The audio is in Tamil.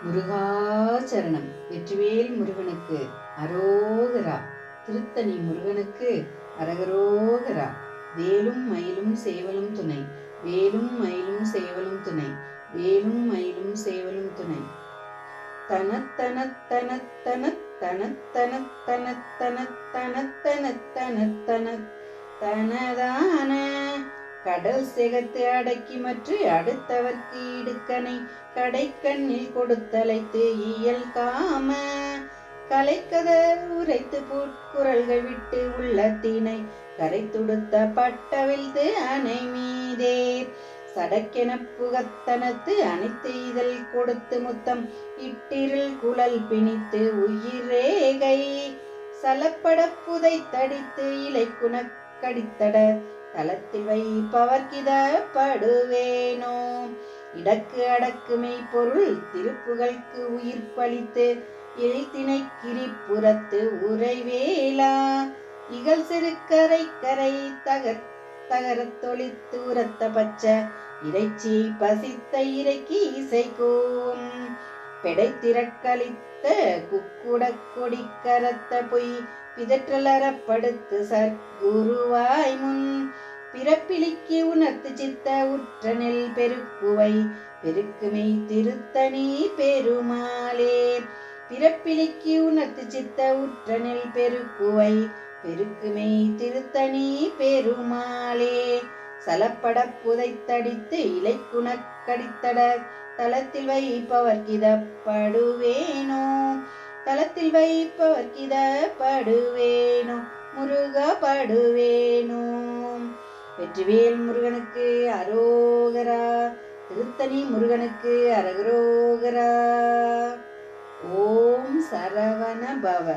முருகாச்சரணம். வெற்றிவேல் முருகனுக்கு அரோகரா. திருத்தணி முருகனுக்கு அரகரோகரா. வேலும் மயிலும் சேவலும் துணை, வேலும் மயிலும் சேவலும் துணை, வேலும் மயிலும் சேவலும் துணை. தனத்தன தனத்தன தனத்தன தனத்தன தனத்தன தனத்தன தனதான கடல் சிகத்து அடக்கி மற்ற அடுத்தவர்க்கு இடுக்கனை கடைக்கண்ணில் கொடுத்தலைத்து இயல் காம கலைக்கத உரைத்து புட்குரல்கள் விட்டு உள்ளத்தினை கரைத்துடுத்த பட்டவிழ்த்து அணை மீதே சடக்கென புகத்தனத்து அனைத்து இதழ் கொடுத்து முத்தம் இட்டிருள் குழல் பிணித்து உயிரேகை சலப்பட புதை தடித்து இலை குணக்கடித்தட தளத்தில் வைப்பவர்கித படுவேனோ. இடக்கு அடக்கு மெய்ப்பொருள் திருப்புகழ்க்கு உயிர் பளித்து எழுத்தினை கிரிப்புறத்து உரைவேலா இகழ் சிறு கரை கரை தகரத் தொழித்து உரத்த பச்ச இறைச்சி பசித்த இறைக்கு இசைக்கும் பெடைத்திரக்களித்த குக்குட கொடி கரத்த பொய் பிதற்றலறப்படுத்து சற்குருவாய் முன் பிறப்பிலிக்கு உணர்த்து சித்த உற்ற நெல் பெருக்குவை பெருக்குமை திருத்தணி பெருமாளே. பிறப்பிலிக்கு உணர்த்து சித்த உற்ற நெல் பெருக்குவை பெருக்குமை திருத்தணி பெருமாளே. சலப்பட புதைத்தடித்து இலை குணக்கடித்தட தளத்தில் வைப்பவர்கித படுவேனோ, தளத்தில் வைப்பவர்கித படுவேனோ, முருகா படுவேனோ. வெற்றிவேல் முருகனுக்கு அரோகரா. திருத்தணி முருகனுக்கு அரகரோகரா. ஓம் சரவண பவ.